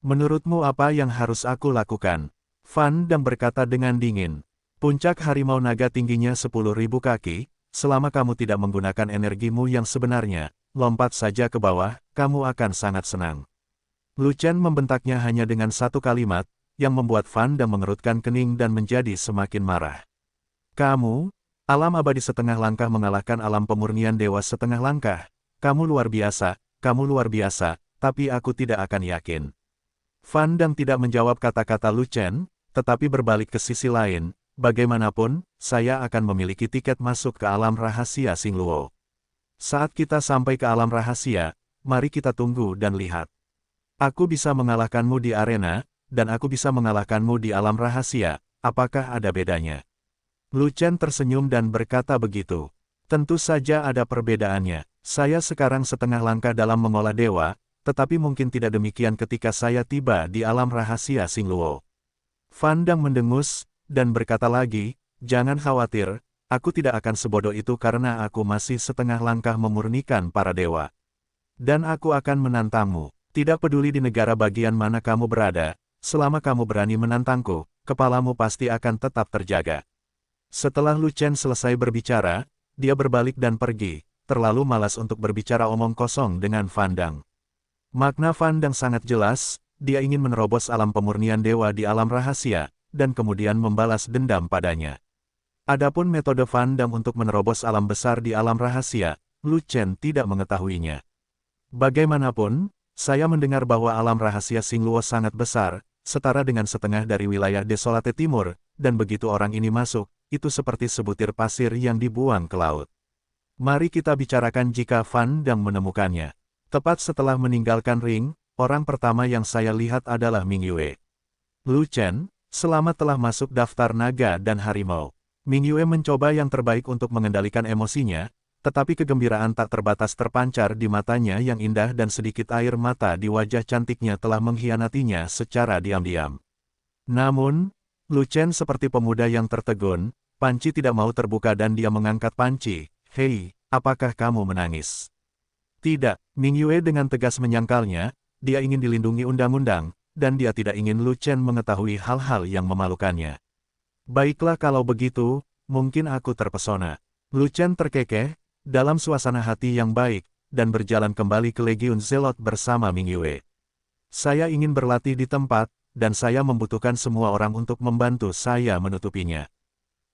Menurutmu apa yang harus aku lakukan? Fan Dang berkata dengan dingin. Puncak harimau naga tingginya 10.000 kaki, selama kamu tidak menggunakan energimu yang sebenarnya, lompat saja ke bawah, kamu akan sangat senang. Lu Chen membentaknya hanya dengan satu kalimat, yang membuat Fan Dang mengerutkan kening dan menjadi semakin marah. Kamu, alam abadi setengah langkah mengalahkan alam pemurnian dewa setengah langkah. Kamu luar biasa, tapi aku tidak akan yakin. Fan Dang tidak menjawab kata-kata Lu Chen, tetapi berbalik ke sisi lain. Bagaimanapun, saya akan memiliki tiket masuk ke alam rahasia Xingluo. Saat kita sampai ke alam rahasia, mari kita tunggu dan lihat. Aku bisa mengalahkanmu di arena, dan aku bisa mengalahkanmu di alam rahasia, apakah ada bedanya? Lu Chen tersenyum dan berkata begitu. Tentu saja ada perbedaannya. Saya sekarang setengah langkah dalam mengolah dewa, tetapi mungkin tidak demikian ketika saya tiba di alam rahasia Xingluo. Fan Dang mendengus, dan berkata lagi, jangan khawatir, aku tidak akan sebodoh itu karena aku masih setengah langkah memurnikan para dewa. Dan aku akan menantangmu. Tidak peduli di negara bagian mana kamu berada, selama kamu berani menantangku, kepalamu pasti akan tetap terjaga. Setelah Lu Chen selesai berbicara, dia berbalik dan pergi, terlalu malas untuk berbicara omong kosong dengan Fan Dang. Makna Fan Dang sangat jelas, dia ingin menerobos alam pemurnian dewa di alam rahasia, dan kemudian membalas dendam padanya. Adapun metode Fan Dang untuk menerobos alam besar di alam rahasia, Lu Chen tidak mengetahuinya. Bagaimanapun, saya mendengar bahwa alam rahasia Xingluo sangat besar, setara dengan setengah dari wilayah Desolate Timur, dan begitu orang ini masuk, itu seperti sebutir pasir yang dibuang ke laut. Mari kita bicarakan jika Fan Dang menemukannya. Tepat setelah meninggalkan ring, orang pertama yang saya lihat adalah Ming Yue. Lu Chen, selamat telah masuk daftar naga dan harimau. Ming Yue mencoba yang terbaik untuk mengendalikan emosinya, tetapi kegembiraan tak terbatas terpancar di matanya yang indah dan sedikit air mata di wajah cantiknya telah mengkhianatinya secara diam-diam. Namun, Lu Chen seperti pemuda yang tertegun, panci tidak mau terbuka dan dia mengangkat panci. Hei, apakah kamu menangis? Tidak, Ming Yue dengan tegas menyangkalnya, dia ingin dilindungi undang-undang, dan dia tidak ingin Lu Chen mengetahui hal-hal yang memalukannya. Baiklah kalau begitu, mungkin aku terpesona. Lu Chen terkekeh, dalam suasana hati yang baik, dan berjalan kembali ke Legiun Zelot bersama Ming Yue. Saya ingin berlatih di tempat, dan saya membutuhkan semua orang untuk membantu saya menutupinya.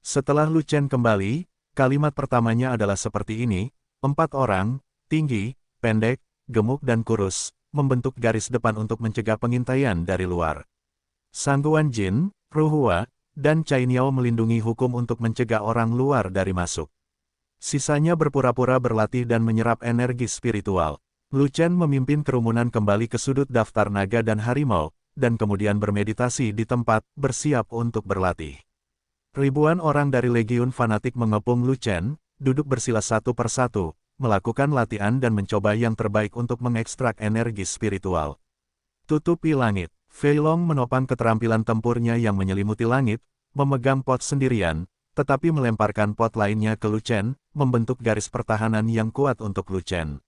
Setelah Lu Chen kembali, kalimat pertamanya adalah seperti ini, 4 orang, tinggi, pendek, gemuk dan kurus, membentuk garis depan untuk mencegah pengintaian dari luar. Sangguan Jin, Ruhua, dan Cai Niao melindungi hukum untuk mencegah orang luar dari masuk. Sisanya berpura-pura berlatih dan menyerap energi spiritual. Lu Chen memimpin kerumunan kembali ke sudut daftar naga dan harimau, dan kemudian bermeditasi di tempat, bersiap untuk berlatih. Ribuan orang dari Legiun Fanatik mengepung Lu Chen, duduk bersila satu persatu, melakukan latihan dan mencoba yang terbaik untuk mengekstrak energi spiritual. Tutupi langit. Fei Long menopang keterampilan tempurnya yang menyelimuti langit, memegang pot sendirian, tetapi melemparkan pot lainnya ke Lu Chen, membentuk garis pertahanan yang kuat untuk Lu Chen.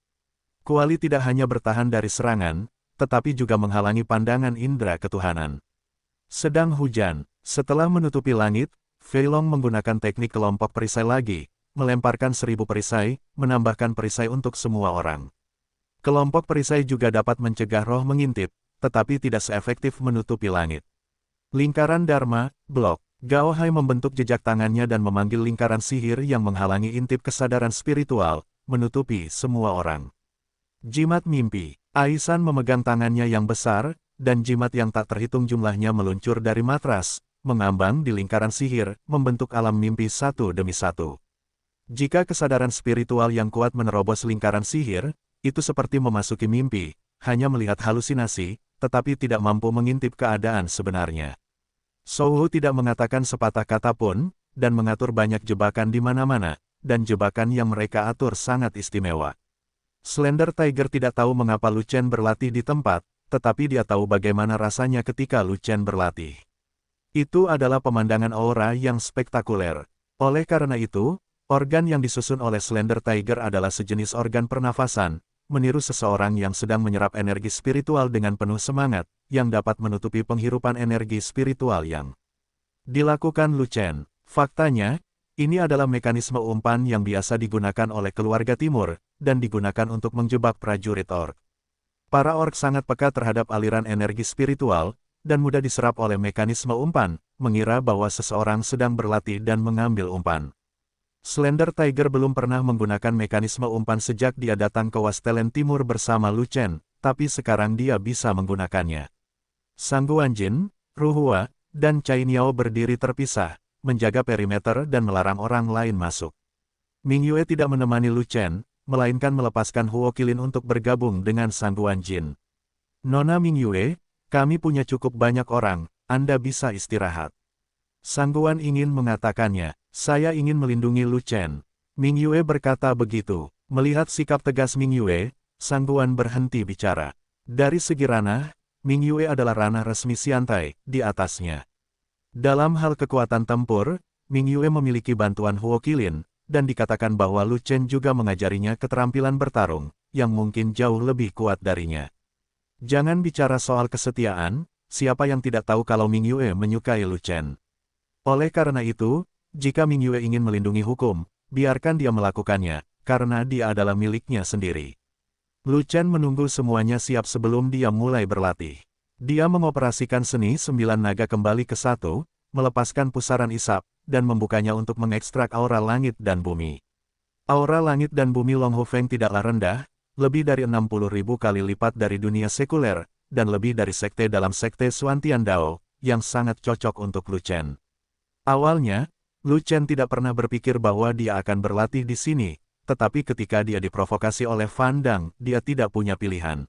Kuali tidak hanya bertahan dari serangan, tetapi juga menghalangi pandangan indera ketuhanan. Sedang hujan. Setelah menutupi langit, Fei Long menggunakan teknik kelompok perisai lagi, melemparkan 1000 perisai, menambahkan perisai untuk semua orang. Kelompok perisai juga dapat mencegah roh mengintip, tetapi tidak seefektif menutupi langit. Lingkaran Dharma, blok. Gao Hai membentuk jejak tangannya dan memanggil lingkaran sihir yang menghalangi intip kesadaran spiritual, menutupi semua orang. Jimat mimpi. Aisan memegang tangannya yang besar, dan jimat yang tak terhitung jumlahnya meluncur dari matras, mengambang di lingkaran sihir, membentuk alam mimpi satu demi satu. Jika kesadaran spiritual yang kuat menerobos lingkaran sihir, itu seperti memasuki mimpi, hanya melihat halusinasi, tetapi tidak mampu mengintip keadaan sebenarnya. Souhu tidak mengatakan sepatah kata pun, dan mengatur banyak jebakan di mana-mana, dan jebakan yang mereka atur sangat istimewa. Slender Tiger tidak tahu mengapa Lu Chen berlatih di tempat, tetapi dia tahu bagaimana rasanya ketika Lu Chen berlatih. Itu adalah pemandangan aura yang spektakuler. Oleh karena itu, organ yang disusun oleh Slender Tiger adalah sejenis organ pernafasan, meniru seseorang yang sedang menyerap energi spiritual dengan penuh semangat, yang dapat menutupi penghirupan energi spiritual yang dilakukan Lu Chen. Faktanya, ini adalah mekanisme umpan yang biasa digunakan oleh keluarga timur, dan digunakan untuk menjebak prajurit orc. Para orc sangat peka terhadap aliran energi spiritual, dan mudah diserap oleh mekanisme umpan, mengira bahwa seseorang sedang berlatih dan mengambil umpan. Slender Tiger belum pernah menggunakan mekanisme umpan sejak dia datang ke Wastelen Timur bersama Lu Chen, tapi sekarang dia bisa menggunakannya. Sang Guanjin, Ruhua, dan Cai Niao berdiri terpisah, menjaga perimeter dan melarang orang lain masuk. Ming Yue tidak menemani Lu Chen, melainkan melepaskan Huo Qilin untuk bergabung dengan Sang Guanjin. Nona Ming Yue, kami punya cukup banyak orang, Anda bisa istirahat. Sang Guan ingin mengatakannya, saya ingin melindungi Lu Chen. Ming Yue berkata begitu. Melihat sikap tegas Ming Yue, Sang Guan berhenti bicara. Dari segi ranah, Ming Yue adalah ranah resmi Xiantai, di atasnya. Dalam hal kekuatan tempur, Ming Yue memiliki bantuan Huo Qilin, dan dikatakan bahwa Lu Chen juga mengajarinya keterampilan bertarung, yang mungkin jauh lebih kuat darinya. Jangan bicara soal kesetiaan, siapa yang tidak tahu kalau Ming Yue menyukai Lu Chen. Oleh karena itu, jika Ming Yue ingin melindungi hukum, biarkan dia melakukannya, karena dia adalah miliknya sendiri. Lu Chen menunggu semuanya siap sebelum dia mulai berlatih. Dia mengoperasikan seni 9 naga kembali ke satu, melepaskan pusaran isap, dan membukanya untuk mengekstrak aura langit dan bumi. Aura langit dan bumi Long Hu Feng tidaklah rendah, lebih dari 60.000 kali lipat dari dunia sekuler, dan lebih dari sekte dalam sekte Xuantian Dao, yang sangat cocok untuk Lu Chen. Awalnya, Lu Chen tidak pernah berpikir bahwa dia akan berlatih di sini, tetapi ketika dia diprovokasi oleh Fan Dang, dia tidak punya pilihan.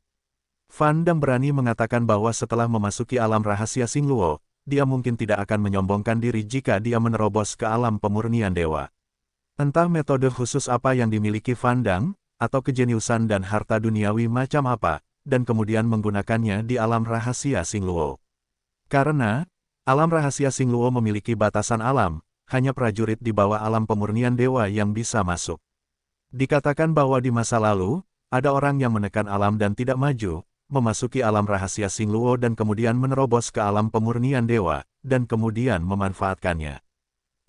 Fan Dang berani mengatakan bahwa setelah memasuki alam rahasia Xing Luo, dia mungkin tidak akan menyombongkan diri jika dia menerobos ke alam pemurnian dewa. Entah metode khusus apa yang dimiliki Fan Dang, atau kejeniusan dan harta duniawi macam apa, dan kemudian menggunakannya di alam rahasia Xing Luo. Karena alam rahasia Xing Luo memiliki batasan alam, hanya prajurit di bawah alam pemurnian dewa yang bisa masuk. Dikatakan bahwa di masa lalu, ada orang yang menekan alam dan tidak maju, memasuki alam rahasia Xing Luo dan kemudian menerobos ke alam pemurnian dewa, dan kemudian memanfaatkannya.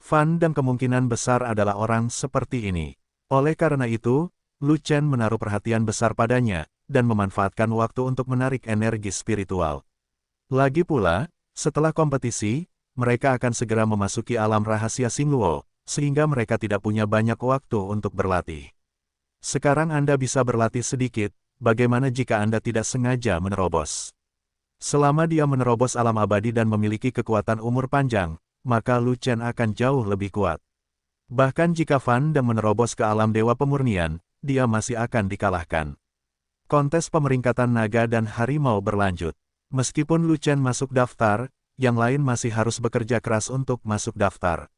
Fan dan kemungkinan besar adalah orang seperti ini. Oleh karena itu, Lu Chen menaruh perhatian besar padanya, dan memanfaatkan waktu untuk menarik energi spiritual. Lagi pula, setelah kompetisi, mereka akan segera memasuki alam rahasia Xing Luo, sehingga mereka tidak punya banyak waktu untuk berlatih. Sekarang Anda bisa berlatih sedikit, bagaimana jika Anda tidak sengaja menerobos? Selama dia menerobos alam abadi dan memiliki kekuatan umur panjang, maka Lu Chen akan jauh lebih kuat. Bahkan jika Fan Dang menerobos ke alam dewa pemurnian, dia masih akan dikalahkan. Kontes pemeringkatan naga dan harimau berlanjut. Meskipun Lu Chen masuk daftar, yang lain masih harus bekerja keras untuk masuk daftar.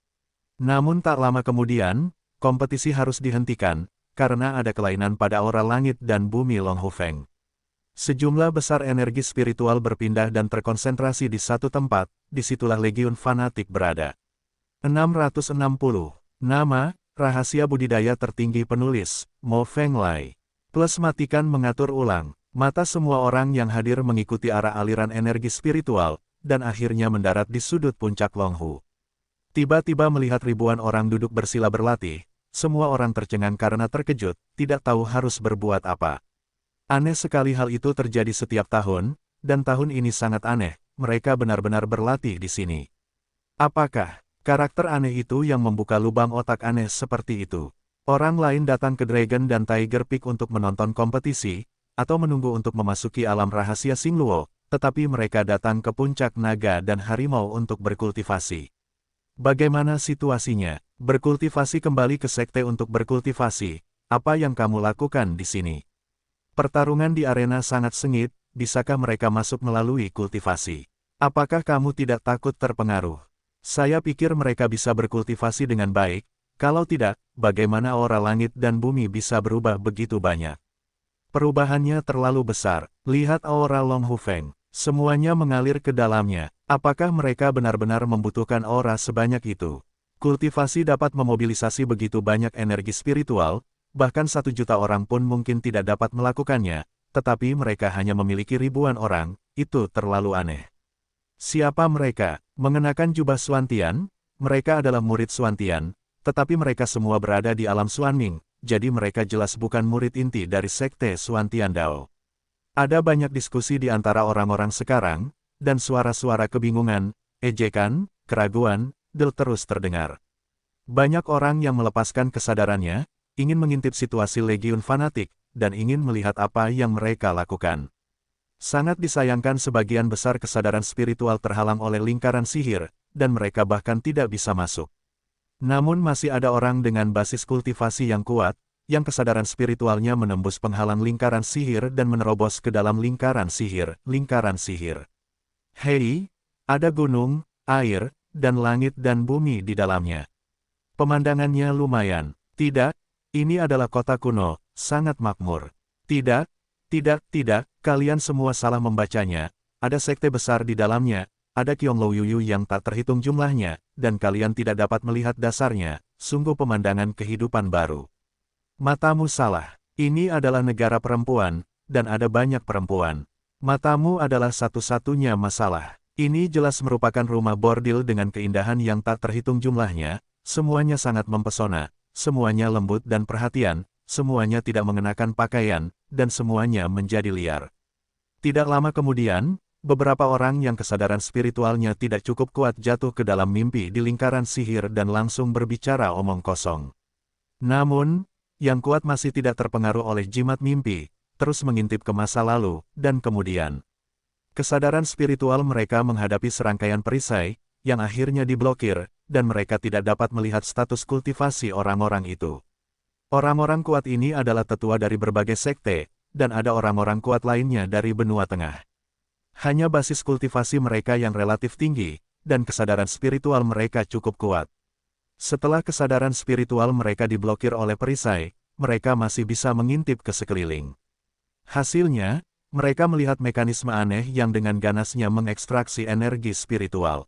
Namun tak lama kemudian, kompetisi harus dihentikan, karena ada kelainan pada aura langit dan bumi Long Hu Feng. Sejumlah besar energi spiritual berpindah dan terkonsentrasi di satu tempat, disitulah Legiun Fanatik berada. 660. Nama, rahasia budidaya tertinggi penulis, Mo Feng Lai. Plus matikan mengatur ulang. Mata semua orang yang hadir mengikuti arah aliran energi spiritual, dan akhirnya mendarat di sudut puncak Long Hu. Tiba-tiba melihat ribuan orang duduk bersila berlatih, semua orang tercengang karena terkejut, tidak tahu harus berbuat apa. Aneh sekali hal itu terjadi setiap tahun, dan tahun ini sangat aneh, mereka benar-benar berlatih di sini. Apakah karakter aneh itu yang membuka lubang otak aneh seperti itu? Orang lain datang ke Dragon dan Tiger Peak untuk menonton kompetisi, atau menunggu untuk memasuki alam rahasia Xingluo, tetapi mereka datang ke puncak naga dan harimau untuk berkultivasi. Bagaimana situasinya? Berkultivasi kembali ke sekte untuk berkultivasi, apa yang kamu lakukan di sini? Pertarungan di arena sangat sengit, bisakah mereka masuk melalui kultivasi? Apakah kamu tidak takut terpengaruh? Saya pikir mereka bisa berkultivasi dengan baik, kalau tidak, bagaimana aura langit dan bumi bisa berubah begitu banyak? Perubahannya terlalu besar, lihat aura Long Hu Feng, semuanya mengalir ke dalamnya, apakah mereka benar-benar membutuhkan aura sebanyak itu? Kultivasi dapat memobilisasi begitu banyak energi spiritual, bahkan 1 juta orang pun mungkin tidak dapat melakukannya, tetapi mereka hanya memiliki ribuan orang, itu terlalu aneh. Siapa mereka? Mengenakan jubah Xuantian? Mereka adalah murid Xuantian, tetapi mereka semua berada di alam Xuanming, jadi mereka jelas bukan murid inti dari sekte Xuantian Dao. Ada banyak diskusi di antara orang-orang sekarang, dan suara-suara kebingungan, ejekan, keraguan, terus terdengar. Banyak orang yang melepaskan kesadarannya, ingin mengintip situasi Legiun Fanatik, dan ingin melihat apa yang mereka lakukan. Sangat disayangkan sebagian besar kesadaran spiritual terhalang oleh lingkaran sihir, dan mereka bahkan tidak bisa masuk. Namun masih ada orang dengan basis kultivasi yang kuat, yang kesadaran spiritualnya menembus penghalang lingkaran sihir dan menerobos ke dalam lingkaran sihir. Hei, ada gunung, air, dan langit dan bumi di dalamnya. Pemandangannya lumayan, tidak? Ini adalah kota kuno, sangat makmur. Tidak, kalian semua salah membacanya. Ada sekte besar di dalamnya, ada Qionglo Yuyu yang tak terhitung jumlahnya, dan kalian tidak dapat melihat dasarnya, sungguh pemandangan kehidupan baru. Matamu salah, ini adalah negara perempuan, dan ada banyak perempuan. Matamu adalah satu-satunya masalah. Ini jelas merupakan rumah bordil dengan keindahan yang tak terhitung jumlahnya, semuanya sangat mempesona. Semuanya lembut dan perhatian, semuanya tidak mengenakan pakaian, dan semuanya menjadi liar. Tidak lama kemudian, beberapa orang yang kesadaran spiritualnya tidak cukup kuat jatuh ke dalam mimpi di lingkaran sihir dan langsung berbicara omong kosong. Namun, yang kuat masih tidak terpengaruh oleh jimat mimpi, terus mengintip ke masa lalu, dan kemudian kesadaran spiritual mereka menghadapi serangkaian perisai, yang akhirnya diblokir, dan mereka tidak dapat melihat status kultivasi orang-orang itu. Orang-orang kuat ini adalah tetua dari berbagai sekte, dan ada orang-orang kuat lainnya dari benua tengah. Hanya basis kultivasi mereka yang relatif tinggi, dan kesadaran spiritual mereka cukup kuat. Setelah kesadaran spiritual mereka diblokir oleh perisai, mereka masih bisa mengintip ke sekeliling. Hasilnya, mereka melihat mekanisme aneh yang dengan ganasnya mengekstraksi energi spiritual.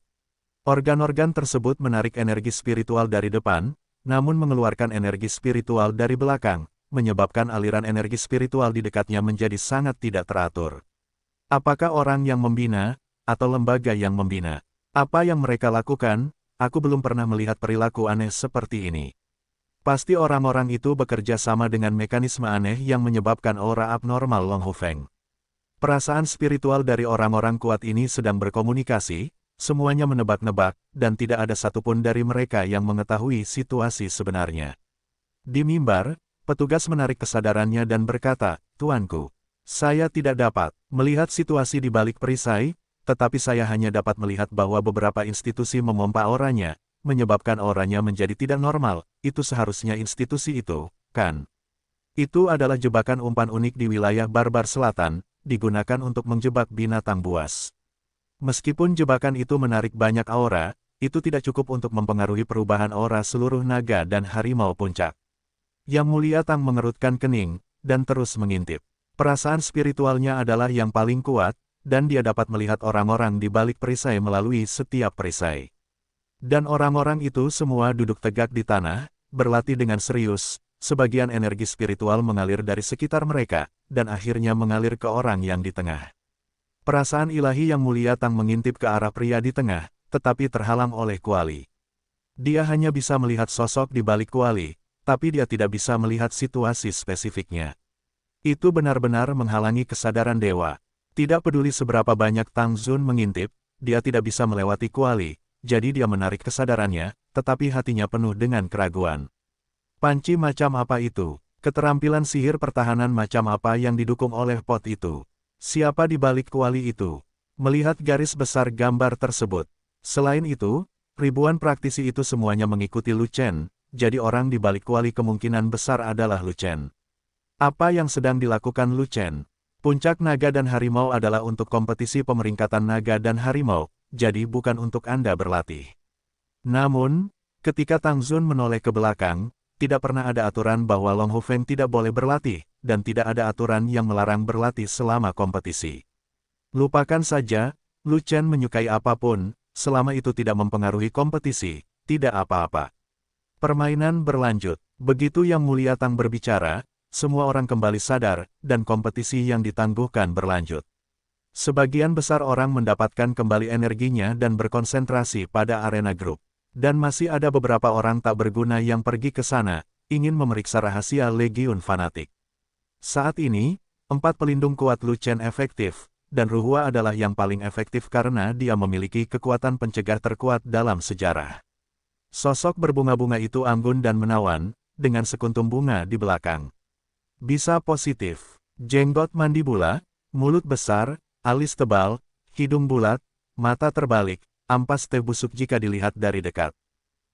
Organ-organ tersebut menarik energi spiritual dari depan, namun mengeluarkan energi spiritual dari belakang, menyebabkan aliran energi spiritual di dekatnya menjadi sangat tidak teratur. Apakah orang yang membina, atau lembaga yang membina? Apa yang mereka lakukan? Aku belum pernah melihat perilaku aneh seperti ini. Pasti orang-orang itu bekerja sama dengan mekanisme aneh yang menyebabkan aura abnormal Long Hu Feng. Perasaan spiritual dari orang-orang kuat ini sedang berkomunikasi, semuanya menebak-nebak, dan tidak ada satupun dari mereka yang mengetahui situasi sebenarnya. Di mimbar, petugas menarik kesadarannya dan berkata, "Tuanku, saya tidak dapat melihat situasi di balik perisai, tetapi saya hanya dapat melihat bahwa beberapa institusi memompa auranya, menyebabkan auranya menjadi tidak normal. Itu seharusnya institusi itu, kan? Itu adalah jebakan umpan unik di wilayah Barbar Selatan, digunakan untuk menjebak binatang buas. Meskipun jebakan itu menarik banyak aura, itu tidak cukup untuk mempengaruhi perubahan aura seluruh naga dan harimau puncak. Yang Mulia Tang mengerutkan kening, dan terus mengintip. Perasaan spiritualnya adalah yang paling kuat, dan dia dapat melihat orang-orang di balik perisai melalui setiap perisai. Dan orang-orang itu semua duduk tegak di tanah, berlatih dengan serius, sebagian energi spiritual mengalir dari sekitar mereka, dan akhirnya mengalir ke orang yang di tengah. Perasaan ilahi Yang Mulia Tang mengintip ke arah pria di tengah, tetapi terhalang oleh kuali. Dia hanya bisa melihat sosok di balik kuali, tapi dia tidak bisa melihat situasi spesifiknya. Itu benar-benar menghalangi kesadaran dewa. Tidak peduli seberapa banyak Tang Zun mengintip, dia tidak bisa melewati kuali, jadi dia menarik kesadarannya, tetapi hatinya penuh dengan keraguan. Panci macam apa itu? Keterampilan sihir pertahanan macam apa yang didukung oleh pot itu? Siapa di balik kuali itu? Melihat garis besar gambar tersebut. Selain itu, ribuan praktisi itu semuanya mengikuti Lu Chen, jadi orang di balik kuali kemungkinan besar adalah Lu Chen. Apa yang sedang dilakukan Lu Chen? Puncak naga dan harimau adalah untuk kompetisi pemeringkatan naga dan harimau, jadi bukan untuk Anda berlatih. Namun, ketika Tang Zun menoleh ke belakang, tidak pernah ada aturan bahwa Long Hu Feng tidak boleh berlatih, dan tidak ada aturan yang melarang berlatih selama kompetisi. Lupakan saja, Lu Chen menyukai apapun, selama itu tidak mempengaruhi kompetisi, tidak apa-apa. Permainan berlanjut. Begitu Yang Mulia Tang berbicara, semua orang kembali sadar, dan kompetisi yang ditangguhkan berlanjut. Sebagian besar orang mendapatkan kembali energinya dan berkonsentrasi pada arena grup. Dan masih ada beberapa orang tak berguna yang pergi ke sana, ingin memeriksa rahasia Legiun Fanatik. Saat ini, 4 pelindung kuat Lu Chen efektif, dan Ruhua adalah yang paling efektif karena dia memiliki kekuatan pencegah terkuat dalam sejarah. Sosok berbunga-bunga itu anggun dan menawan, dengan sekuntum bunga di belakang. Bisa positif, jenggot mandibula, mulut besar, alis tebal, hidung bulat, mata terbalik, ampas teh busuk jika dilihat dari dekat.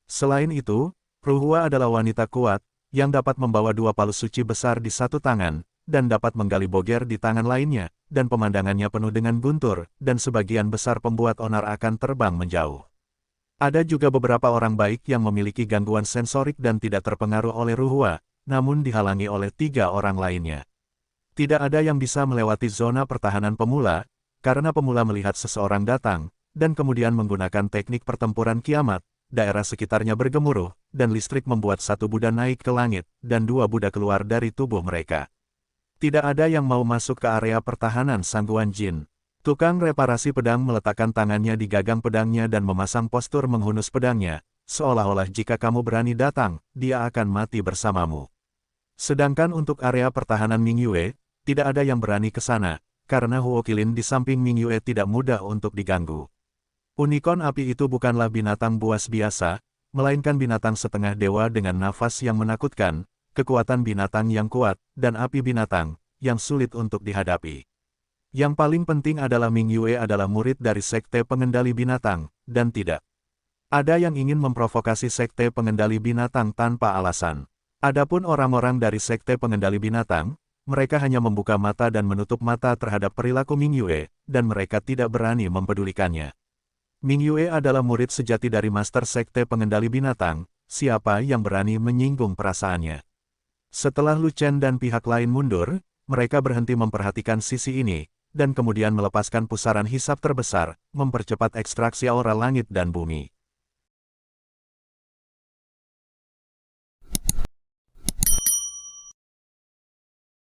Selain itu, Ruhua adalah wanita kuat, yang dapat membawa 2 palu suci besar di satu tangan, dan dapat menggali boger di tangan lainnya, dan pemandangannya penuh dengan guntur, dan sebagian besar pembuat onar akan terbang menjauh. Ada juga beberapa orang baik yang memiliki gangguan sensorik dan tidak terpengaruh oleh Ruhua, namun dihalangi oleh 3 orang lainnya. Tidak ada yang bisa melewati zona pertahanan pemula, karena pemula melihat seseorang datang, dan kemudian menggunakan teknik pertempuran kiamat, daerah sekitarnya bergemuruh, dan listrik membuat 1 Buddha naik ke langit, dan 2 Buddha keluar dari tubuh mereka. Tidak ada yang mau masuk ke area pertahanan Sangguan Jin. Tukang reparasi pedang meletakkan tangannya di gagang pedangnya dan memasang postur menghunus pedangnya, seolah-olah jika kamu berani datang, dia akan mati bersamamu. Sedangkan untuk area pertahanan Mingyue, tidak ada yang berani ke sana, karena Huo Qilin di samping Mingyue tidak mudah untuk diganggu. Unicorn api itu bukanlah binatang buas biasa, melainkan binatang setengah dewa dengan nafas yang menakutkan, kekuatan binatang yang kuat, dan api binatang, yang sulit untuk dihadapi. Yang paling penting adalah Mingyue adalah murid dari Sekte Pengendali Binatang, dan tidak ada yang ingin memprovokasi Sekte Pengendali Binatang tanpa alasan. Adapun orang-orang dari Sekte Pengendali Binatang, mereka hanya membuka mata dan menutup mata terhadap perilaku Mingyue, dan mereka tidak berani mempedulikannya. Mingyue adalah murid sejati dari Master Sekte Pengendali Binatang, siapa yang berani menyinggung perasaannya. Setelah Lu Chen dan pihak lain mundur, mereka berhenti memperhatikan sisi ini, dan kemudian melepaskan pusaran hisap terbesar, mempercepat ekstraksi aura langit dan bumi.